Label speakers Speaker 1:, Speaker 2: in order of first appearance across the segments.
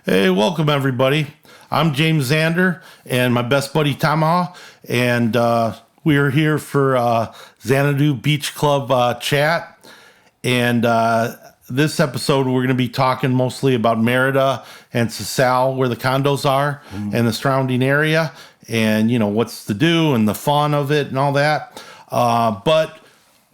Speaker 1: Hey, welcome everybody. I'm James Zander and my best buddy Tamaha, and we are here for Xanadu Beach Club chat. And this episode, we're going to be talking mostly about Merida and Sisal, where the condos are, and the surrounding area, and what's to do and the fun of it and all that. But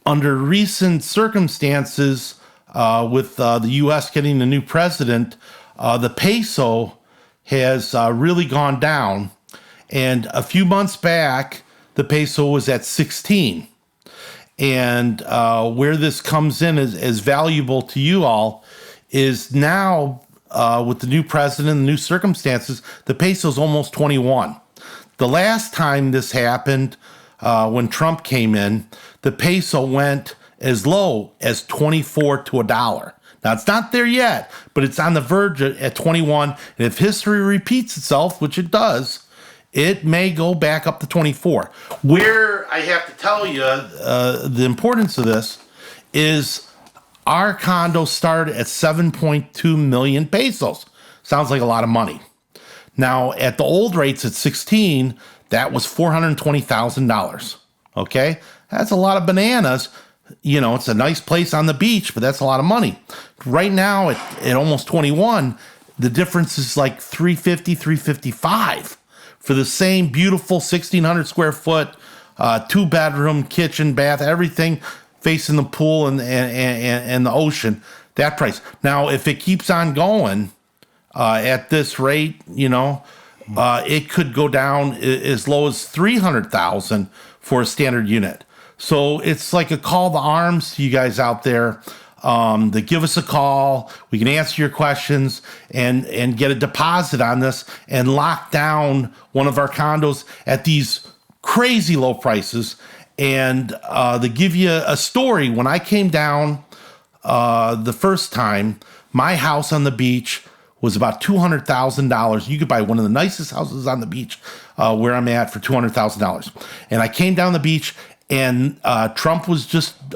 Speaker 1: under recent circumstances, with the U.S. getting a new president, the peso has really gone down. And a few months back, the peso was at 16. And where this comes in as valuable to you all is now, with the new president and the new circumstances, the peso is almost 21. The last time this happened, when Trump came in, the peso went as low as 24 to $1. Now, it's not there yet, but it's on the verge at 21. And if history repeats itself, which it does, it may go back up to 24. Where I have to tell you the importance of this is our condo started at 7.2 million pesos. Sounds like a lot of money. Now, at the old rates at 16, that was $420,000. Okay? That's a lot of bananas. It's a nice place on the beach, but that's a lot of money. Right now, at almost 21, the difference is like 350, 355 for the same beautiful 1,600 square foot, 2-bedroom, kitchen, bath, everything facing the pool and the ocean. That price. Now, if it keeps on going at this rate, it could go down as low as 300,000 for a standard unit. So it's like a call to arms to you guys out there, to give us a call. We can answer your questions and get a deposit on this and lock down one of our condos at these crazy low prices. And to give you a story, when I came down the first time, my house on the beach was about $200,000. You could buy one of the nicest houses on the beach where I'm at for $200,000. And I came down the beach, and Trump was just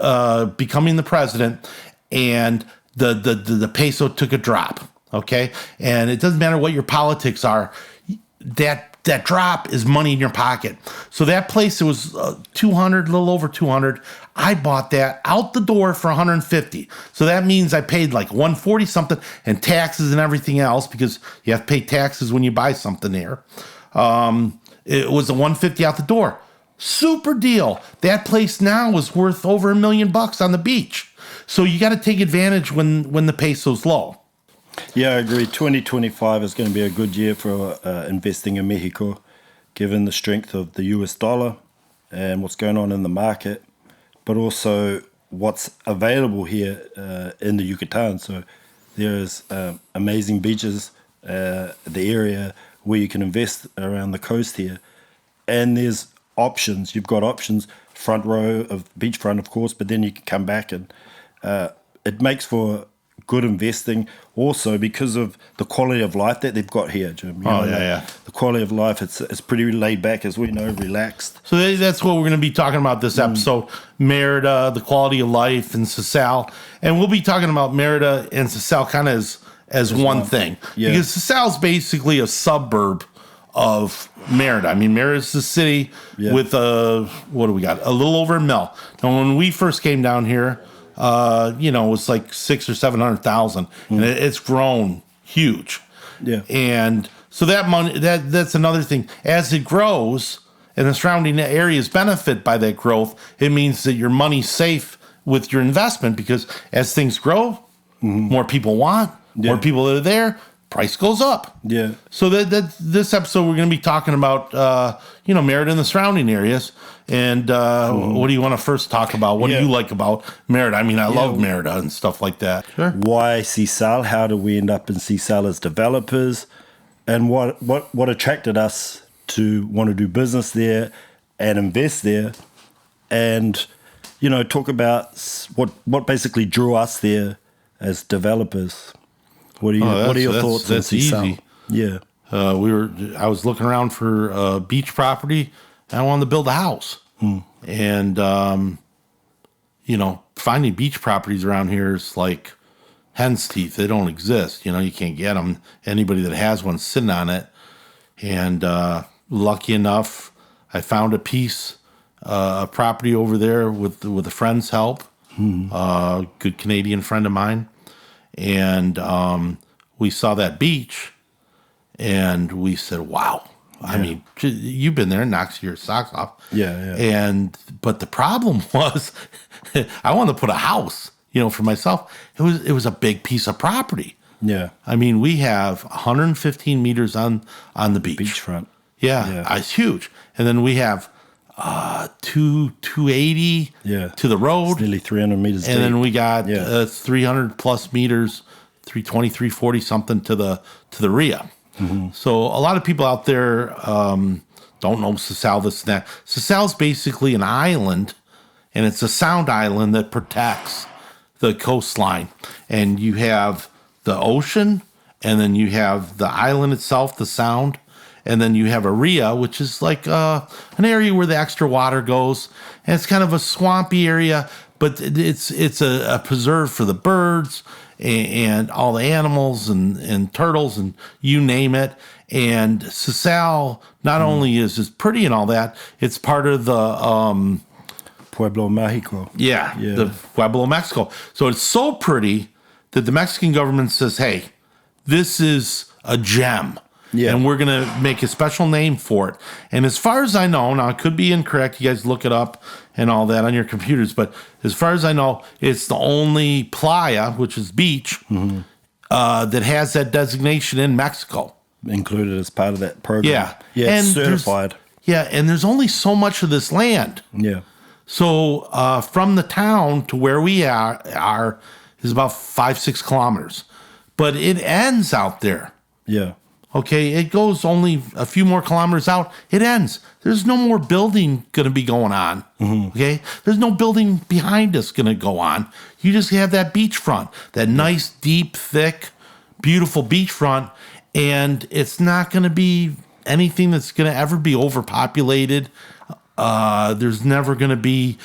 Speaker 1: becoming the president, and the peso took a drop, okay? And it doesn't matter what your politics are, that drop is money in your pocket. So that place, it was 200, a little over 200. I bought that out the door for 150. So that means I paid like 140 something and taxes and everything else, because you have to pay taxes when you buy something there. It was a 150 out the door. Super deal. That place now is worth over $1 million on the beach. So you got to take advantage when the peso's low.
Speaker 2: Yeah, I agree. 2025 is going to be a good year for investing in Mexico, given the strength of the US dollar and what's going on in the market, but also what's available here in the Yucatan. So there's amazing beaches, the area where you can invest around the coast here. And there's options. You've got options, front row of beachfront, of course, but then you can come back, and it makes for good investing also because of the quality of life that they've got here, Jim. The quality of life, it's pretty laid back, as we know, relaxed.
Speaker 1: So that's what we're going to be talking about this episode. Merida, the quality of life, and Sisal. And we'll be talking about Merida and Sisal kind of as one thing. Yeah. Because Sisal's basically a suburb of Merida. I mean, Merida's the city with what do we got? A little over a mil. Now, when we first came down here, it was like 600,000 or 700,000, and it's grown huge. Yeah. And so that money, that's another thing. As it grows and the surrounding areas benefit by that growth, it means that your money's safe with your investment, because as things grow, more people want, more people that are there, price goes up. Yeah. So that this episode we're going to be talking about Merida and the surrounding areas. And what do you want to first talk about? What do you like about Merida? I mean, I love Merida and stuff like that.
Speaker 2: Sure. Why Sisal? How did we end up in Sisal as developers? And what attracted us to want to do business there and invest there? And talk about what basically drew us there as developers. What are your thoughts on Sisal?
Speaker 1: Easy. Yeah. I was looking around for a beach property, and I wanted to build a house. And finding beach properties around here is like hen's teeth. They don't exist. You can't get them. Anybody that has one sitting on it. And lucky enough, I found a piece of property over there with a friend's help, a good Canadian friend of mine. And we saw that beach, and we said, wow. I mean, you've been there, it knocks your socks off.
Speaker 2: Yeah.
Speaker 1: But the problem was, I wanted to put a house, for myself. It was a big piece of property.
Speaker 2: Yeah.
Speaker 1: I mean, we have 115 meters on the beach.
Speaker 2: Beachfront.
Speaker 1: Yeah, it's huge. And then we have 280 to the road.
Speaker 2: It's nearly 300 meters deep.
Speaker 1: And then we got 300 plus meters, 320, 340 something to the RIA. Mm-hmm. So a lot of people out there don't know Sisal, this and that. Sisal's basically an island, and it's a sound island that protects the coastline. And you have the ocean, and then you have the island itself, the sound, and then you have a RIA, which is like an area where the extra water goes, and it's kind of a swampy area, but it's a preserve for the birds and all the animals and turtles and you name it. And Sisal not only is pretty and all that, it's part of the
Speaker 2: Pueblo Mexico.
Speaker 1: The Pueblo Mexico. So it's so pretty that the Mexican government says, hey, this is a gem. Yeah. And we're going to make a special name for it. And as far as I know, now it could be incorrect, you guys look it up and all that on your computers, but as far as I know, it's the only playa, which is beach, that has that designation in Mexico.
Speaker 2: Included as part of that program.
Speaker 1: Yeah.
Speaker 2: Yeah, it's certified.
Speaker 1: And there's only so much of this land.
Speaker 2: Yeah.
Speaker 1: So from the town to where we are is about 5-6 kilometers. But it ends out there.
Speaker 2: Yeah.
Speaker 1: Okay, it goes only a few more kilometers out. It ends. There's no more building going to be going on. Okay, there's no building behind us going to go on. You just have that beachfront, that nice, deep, thick, beautiful beachfront, and it's not going to be anything that's going to ever be overpopulated. There's never going to be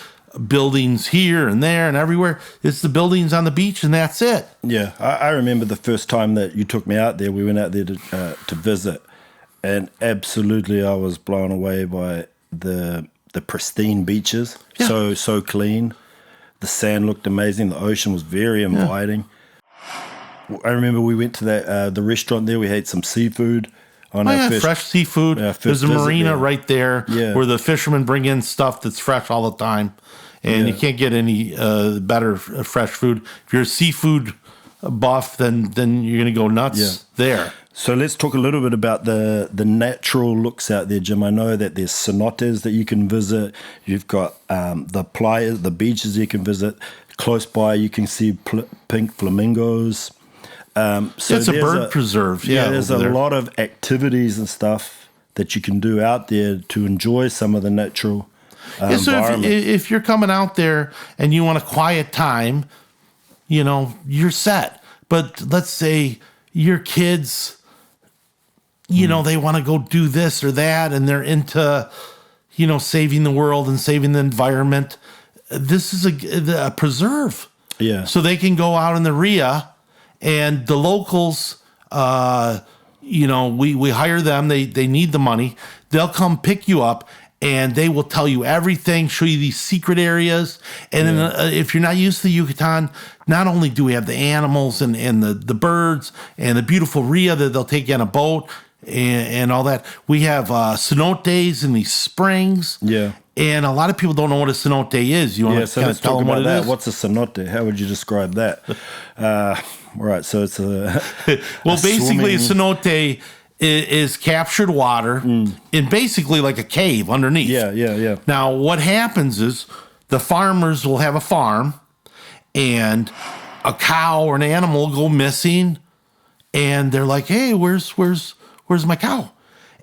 Speaker 1: buildings here and there and everywhere. It's the buildings on the beach, and that's it.
Speaker 2: Yeah, I remember the first time that you took me out there. We went out there to visit, and absolutely I was blown away by the pristine beaches. Yeah. So clean. The sand looked amazing. The ocean was very inviting. Yeah. I remember we went to the restaurant there. We had some seafood.
Speaker 1: Fresh seafood. There's a marina right there where the fishermen bring in stuff that's fresh all the time. And you can't get any better fresh food. If you're a seafood buff, then you're going to go nuts there.
Speaker 2: So let's talk a little bit about the natural looks out there, Jim. I know that there's cenotes that you can visit. You've got the playas, the beaches you can visit. Close by, you can see pink flamingos.
Speaker 1: So it's a bird preserve.
Speaker 2: Yeah, there's a lot of activities and stuff that you can do out there to enjoy some of the natural
Speaker 1: so if you're coming out there and you want a quiet time, you're set. But let's say your kids, they want to go do this or that, and they're into, saving the world and saving the environment. This is a preserve.
Speaker 2: Yeah.
Speaker 1: So they can go out in the RIA, and the locals, we hire them. They need the money. They'll come pick you up, and they will tell you everything, show you these secret areas. And then if you're not used to the Yucatan, not only do we have the animals and the birds and the beautiful RIA that they'll take you on a boat and all that, we have cenotes in these springs.
Speaker 2: Yeah.
Speaker 1: And a lot of people don't know what a cenote is. You want to kind of tell them what it is?
Speaker 2: What's a cenote? How would you describe that? Right, so it's a...
Speaker 1: Well, basically, a cenote is captured water in basically like a cave underneath.
Speaker 2: Yeah.
Speaker 1: Now, what happens is the farmers will have a farm, and a cow or an animal will go missing, and they're like, hey, where's my cow?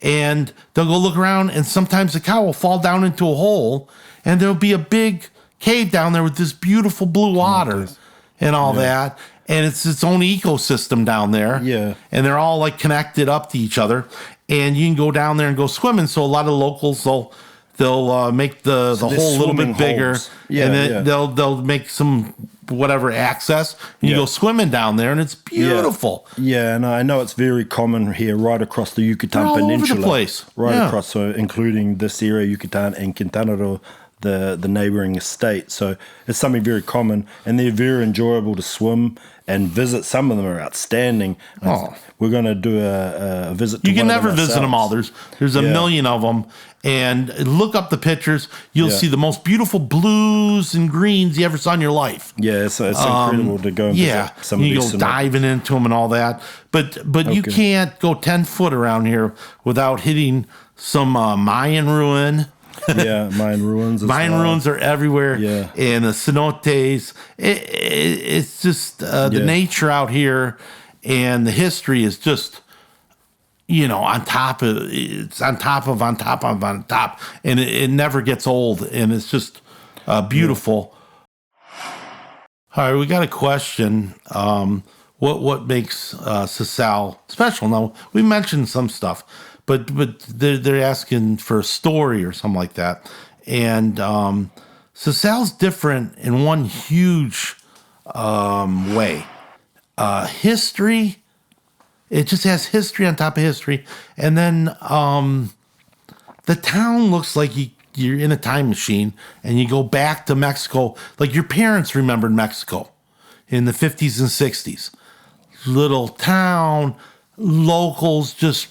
Speaker 1: And they'll go look around, and sometimes the cow will fall down into a hole, and there'll be a big cave down there with this beautiful blue water and all that. And it's its own ecosystem down there.
Speaker 2: Yeah.
Speaker 1: And they're all like connected up to each other. And you can go down there and go swimming. So a lot of locals, they'll make the hole a little bit bigger.
Speaker 2: Yeah,
Speaker 1: and then they'll make some whatever access, and you
Speaker 2: Yeah.
Speaker 1: go swimming down there, and it's beautiful.
Speaker 2: Yeah, and I know it's very common here, right across the Yucatan
Speaker 1: They're all over the
Speaker 2: Peninsula.
Speaker 1: place.
Speaker 2: Right
Speaker 1: Yeah.
Speaker 2: across, so including this area, Yucatan and Quintana Roo, the neighboring state. So it's something very common, and they're very enjoyable to swim and visit. Some of them are outstanding.
Speaker 1: Oh.
Speaker 2: We're going to do a visit to
Speaker 1: You can
Speaker 2: one of
Speaker 1: never visit them all.
Speaker 2: ourselves.
Speaker 1: There's a
Speaker 2: Yeah.
Speaker 1: million of them, and look up the pictures. You'll
Speaker 2: Yeah.
Speaker 1: see the most beautiful blues and greens you ever saw in your life.
Speaker 2: Yeah, it's incredible to go and
Speaker 1: Yeah,
Speaker 2: visit some of
Speaker 1: you
Speaker 2: these.
Speaker 1: go diving into them and all that. But you
Speaker 2: Okay.
Speaker 1: can't go 10 foot around here without hitting some Mayan ruin.
Speaker 2: Yeah, Mayan ruins. As
Speaker 1: Mayan
Speaker 2: well.
Speaker 1: ruins are everywhere.
Speaker 2: Yeah.
Speaker 1: And the cenotes. It's just the
Speaker 2: Yeah.
Speaker 1: nature out here, and the history is just, on top of, it's on top of, and it never gets old, and it's just beautiful. All right, we got a question. What makes Sisal special? Now, we mentioned some stuff, but they're asking for a story or something like that. And Sisal's different in one huge way. History, it just has history on top of history. And then the town looks like you're in a time machine and you go back to Mexico, like your parents remembered Mexico in the 50s and 60s. Little town, locals just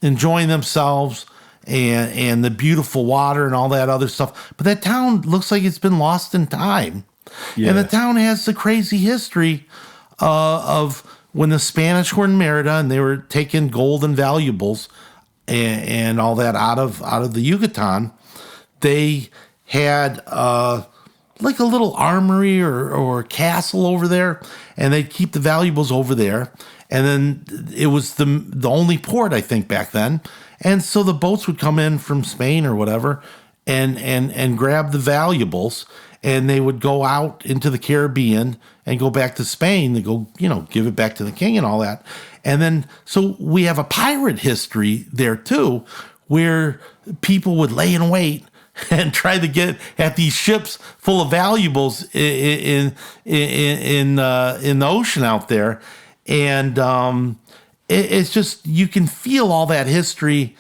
Speaker 1: enjoying themselves and the beautiful water and all that other stuff. But that town looks like it's been lost in time.
Speaker 2: Yeah.
Speaker 1: And the town has the crazy history of when the Spanish were in Merida and they were taking gold and valuables and all that out of the Yucatan. They had like a little armory or castle over there, and they'd keep the valuables over there. And then it was the only port, I think, back then. And so the boats would come in from Spain or whatever and grab the valuables, and they would go out into the Caribbean and go back to Spain to go, give it back to the king and all that. And then, so we have a pirate history there too, where people would lay in wait and try to get at these ships full of valuables in the ocean out there. And it's just, you can feel all that history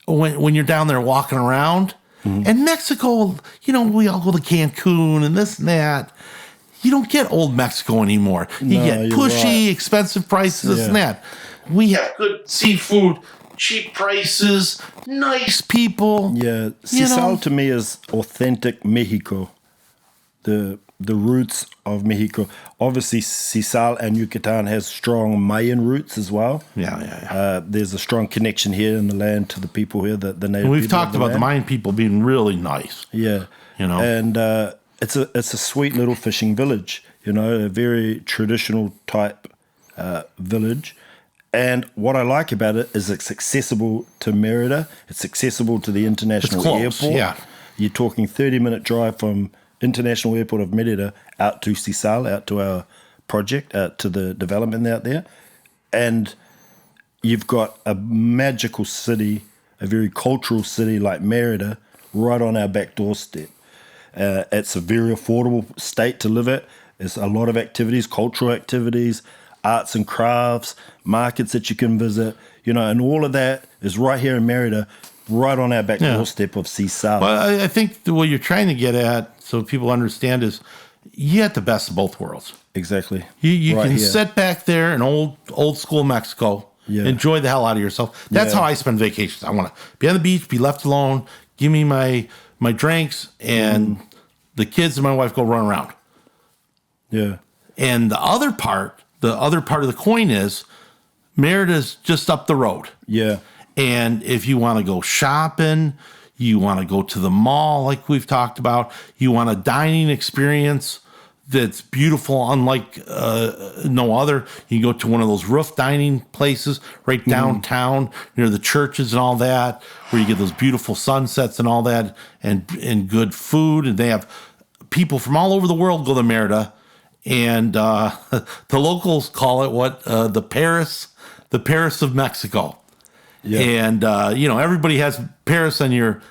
Speaker 1: when you're down there walking around. Mm-hmm. And Mexico, we all go to Cancun and this and that. You don't get old Mexico anymore. You get pushy, expensive prices, this and that. We have good seafood, cheap prices, nice people.
Speaker 2: Yeah, Sisal to me is authentic Mexico. The roots of Mexico. Obviously, Sisal and Yucatan has strong Mayan roots as well.
Speaker 1: Yeah.
Speaker 2: There's a strong connection here in the land to the people here, the native
Speaker 1: and we've
Speaker 2: people
Speaker 1: talked about the Mayan people being really nice.
Speaker 2: Yeah. And it's a sweet little fishing village, a very traditional type village. And what I like about it is it's accessible to Merida. It's accessible to the international airport.
Speaker 1: Yeah.
Speaker 2: You're talking 30-minute drive from International Airport of Merida out to Sisal, out to our project, out to the development out there. And you've got a magical city, a very cultural city like Merida, right on our back doorstep. It's a very affordable state to live at. There's a lot of activities, cultural activities, arts and crafts, markets that you can visit, and all of that is right here in Merida, right on our back doorstep of Sisal.
Speaker 1: Well, I think what you're trying to get at, so people understand, is you get the best of both worlds.
Speaker 2: Exactly.
Speaker 1: You
Speaker 2: right
Speaker 1: can
Speaker 2: here.
Speaker 1: sit back there in old school Mexico, enjoy the hell out of yourself. That's how I spend vacations. I want to be on the beach, be left alone, give me my drinks, and the kids and my wife go run around.
Speaker 2: Yeah.
Speaker 1: And the other part of the coin is Merida's just up the road.
Speaker 2: Yeah.
Speaker 1: And if you want to go shopping, you want to go to the mall like we've talked about, you want a dining experience that's beautiful, unlike no other. You can go to one of those roof dining places right downtown near the churches and all that, where you get those beautiful sunsets and all that, and good food. And they have people from all over the world go to Merida. And the locals call it the Paris of Mexico. Yeah. And everybody has Paris on your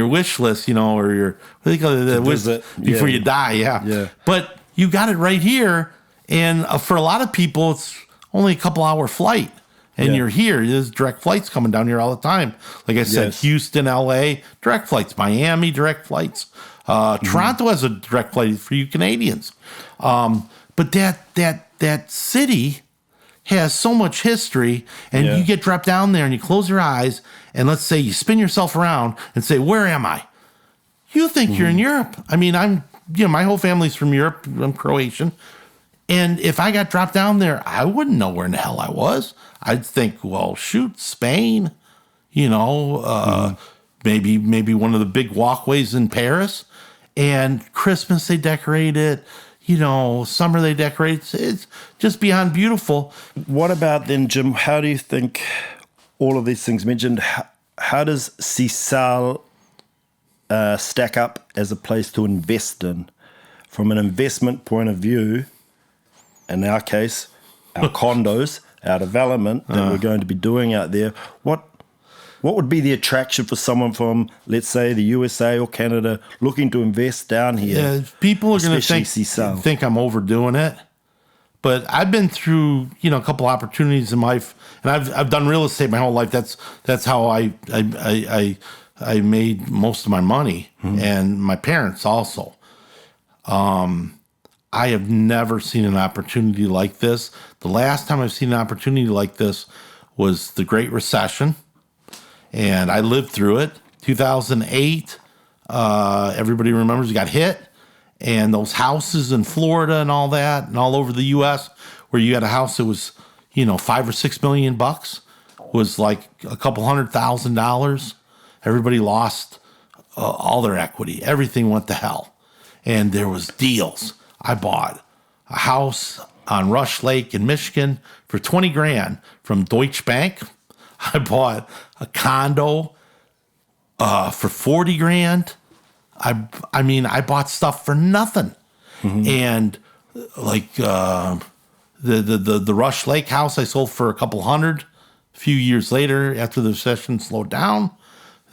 Speaker 1: wish list, or your what do you call it, wish before you die. Yeah.
Speaker 2: Yeah.
Speaker 1: But you got it right here. And for a lot of people, it's only a couple hour flight. And you're here. There's direct flights coming down here all the time. Like I said, Houston, LA, direct flights. Miami, direct flights. Toronto has a direct flight for you Canadians. But that city has so much history, and you get dropped down there and you close your eyes, and let's say you spin yourself around and say, where am I? You think you're in Europe. I mean, my whole family's from Europe. I'm Croatian. And if I got dropped down there, I wouldn't know where in the hell I was. I'd think, well, shoot, Spain, maybe one of the big walkways in Paris. And Christmas, they decorate it. Summer, they decorate it. It's just beyond beautiful.
Speaker 2: What about then, Jim? How do you think all of these things mentioned, how does Sisal stack up as a place to invest in? From an investment point of view, in our case, our condos, our development that we're going to be doing out there, what would be the attraction for someone from, let's say, the USA or Canada looking to invest down here?
Speaker 1: Yeah, people are going to think I'm overdoing it. But I've been through, a couple opportunities in life, and I've done real estate my whole life. That's how I made most of my money, and my parents also. I have never seen an opportunity like this. The last time I've seen an opportunity like this was the Great Recession, and I lived through it. 2008, everybody remembers it got hit, and those houses in Florida and all that, and all over the U.S., where you had a house that was, $5 or $6 million was like a couple $100,000. Everybody lost all their equity. Everything went to hell, and there was deals. I bought a house on Rush Lake in Michigan for $20,000 from Deutsche Bank. I bought a condo for $40,000. I bought stuff for nothing. And like the Rush Lake house I sold for a couple $100. A few years later, after the recession slowed down,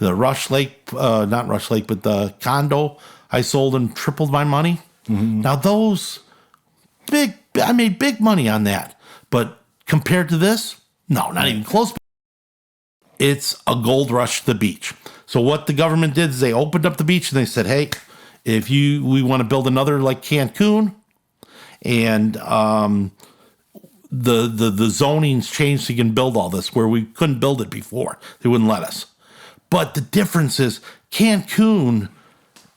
Speaker 1: the Rush Lake, not Rush Lake, but the condo I sold and tripled my money. Now those I made big money on that, but compared to this, no, not even close. It's a gold rush to the beach. So what the government did is they opened up the beach and they said, hey, we want to build another like Cancun, and the zoning's changed so you can build all this where we couldn't build it before. They wouldn't let us. But the difference is Cancun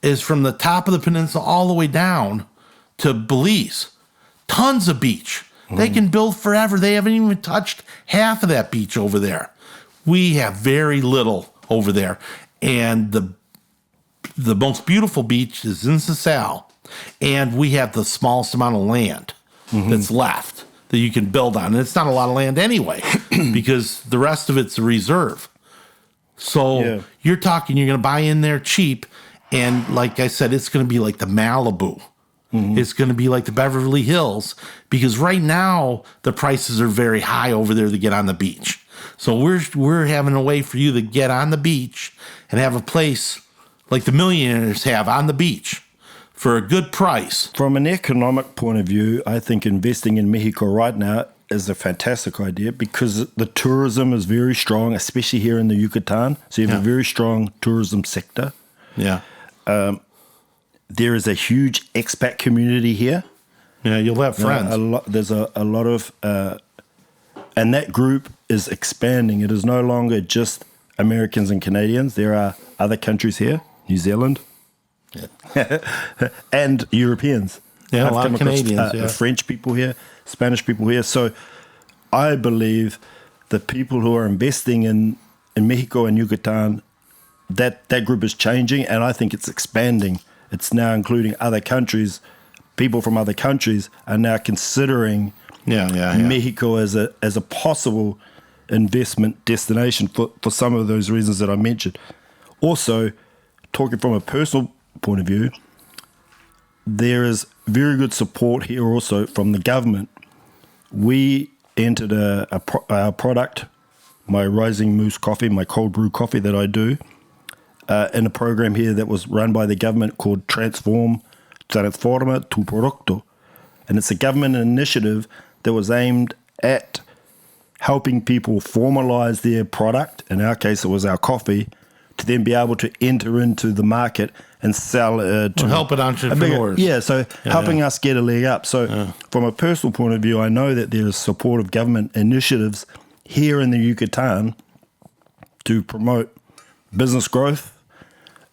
Speaker 1: is from the top of the peninsula all the way down to Belize. Tons of beach. They can build forever. They haven't even touched half of that beach over there. We have very little over there. And the most beautiful beach is in Sisal. And we have the smallest amount of land that's left that you can build on. And it's not a lot of land anyway, because the rest of it's a reserve. So you're talking, you're going to buy in there cheap. And like I said, it's going to be like the Malibu. It's going to be like the Beverly Hills, because right now the prices are very high over there to get on the beach. So we're having a way for you to get on the beach and have a place like the millionaires have on the beach for a good price.
Speaker 2: From an economic point of view, I think investing in Mexico right now is a fantastic idea, because the tourism is very strong, especially here in the Yucatan. So you have a very strong tourism sector.
Speaker 1: Yeah.
Speaker 2: There is a huge expat community here.
Speaker 1: Yeah, you'll have friends.
Speaker 2: There's a lot of, and that group is expanding. It is no longer just Americans and Canadians. There are other countries here, New Zealand, and Europeans.
Speaker 1: Yeah,
Speaker 2: I've
Speaker 1: a lot of Canadians.
Speaker 2: French people here, Spanish people here. So I believe the people who are investing in Mexico and Yucatan, that group is changing, and I think it's expanding. It's now including other countries. People from other countries are now considering Mexico as a possible investment destination for some of those reasons that I mentioned. Also, talking from a personal point of view, there is very good support here also from the government. We entered our product, my Rising Moose coffee, my cold brew coffee that I do, in a program here that was run by the government called Transforma tu Producto. and it's a government initiative that was aimed at helping people formalize their product. In our case, it was our coffee, to then be able to enter into the market and sell to
Speaker 1: helping entrepreneurs.
Speaker 2: Helping us get a leg up. So from a personal point of view, I know that there is support of government initiatives here in the Yucatan to promote business growth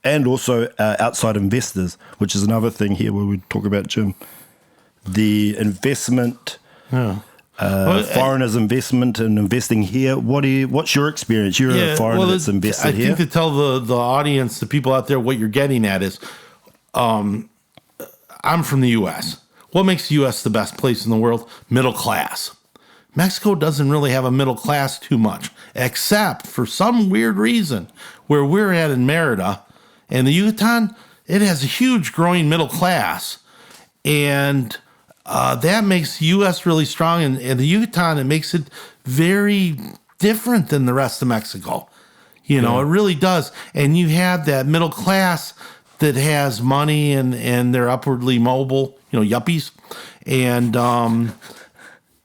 Speaker 2: and also outside investors, which is another thing here where we talk about, Jim, the investment, foreigners' investment and investing here. What's your experience? You're a foreigner that's invested here.
Speaker 1: I think to tell the audience, the people out there, what you're getting at is, I'm from the U.S. What makes the U.S. the best place in the world? Middle class. Mexico doesn't really have a middle class too much, except for some weird reason where we're at in Merida and the Yucatan, it has a huge growing middle class. And that makes the U.S. really strong. And the Yucatan, it makes it very different than the rest of Mexico. It really does. And you have that middle class that has money and they're upwardly mobile, yuppies. And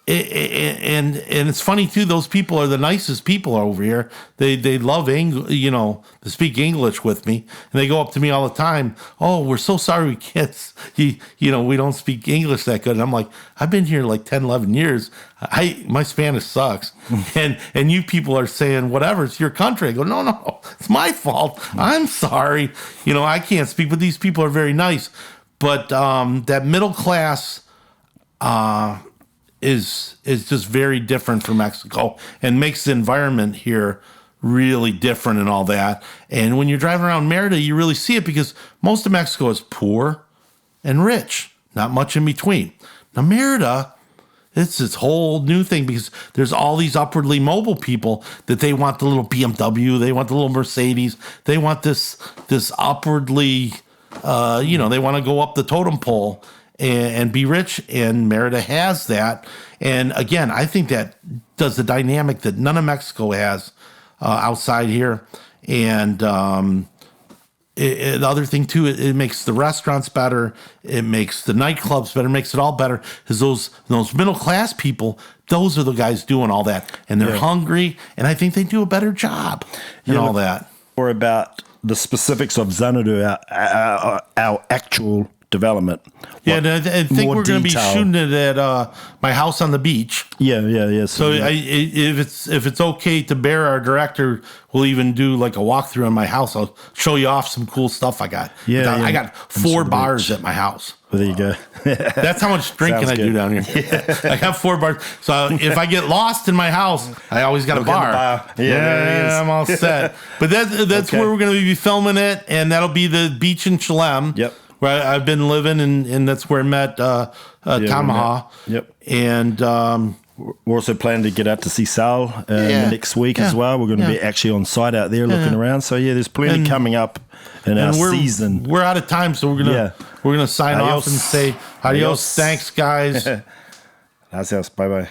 Speaker 1: and it's funny too. Those people are the nicest people over here. They love to speak English with me, and they go up to me all the time. Oh, we're so sorry we can't. We don't speak English that good. And I'm like, I've been here like 10, 11 years. My Spanish sucks, and you people are saying whatever. It's your country. I go, no, it's my fault. I'm sorry. I can't speak, but these people are very nice. But that middle class. Is just very different from Mexico and makes the environment here really different and all that. And when you're driving around Merida, you really see it because most of Mexico is poor and rich, not much in between. Now, Merida, it's this whole new thing because there's all these upwardly mobile people that they want the little BMW, they want the little Mercedes, they want this upwardly, they want to go up the totem pole and be rich, and Merida has that. And again, I think that does the dynamic that none of Mexico has outside here. And the other thing too, it makes the restaurants better, it makes the nightclubs better, it makes it all better. Because those middle class people, those are the guys doing all that, and they're hungry, and I think they do a better job and all that.
Speaker 2: Or about the specifics of Xanadu, our actual development.
Speaker 1: And I think we're going to be shooting it at my house on the beach.
Speaker 2: Yeah.
Speaker 1: So if it's okay to bear, our director will even do like a walkthrough on my house. I'll show you off some cool stuff I got. I got 4 bars at my house.
Speaker 2: Well, there you go.
Speaker 1: That's how much drinking I do down here. I have 4 bars. So if I get lost in my house, I always got a bar. I'm all set. But that's where we're going to be filming it, and that'll be the beach in Chelem.
Speaker 2: Yep.
Speaker 1: Where I've been living, and that's where I met Tamaha.
Speaker 2: Yep.
Speaker 1: And
Speaker 2: we're also planning to get out to Sisal the next week as well. We're going to be actually on site out there looking around. So there's plenty coming up in our season.
Speaker 1: We're out of time, so we're gonna sign off and say adios. Thanks, guys.
Speaker 2: Gracias. Bye bye.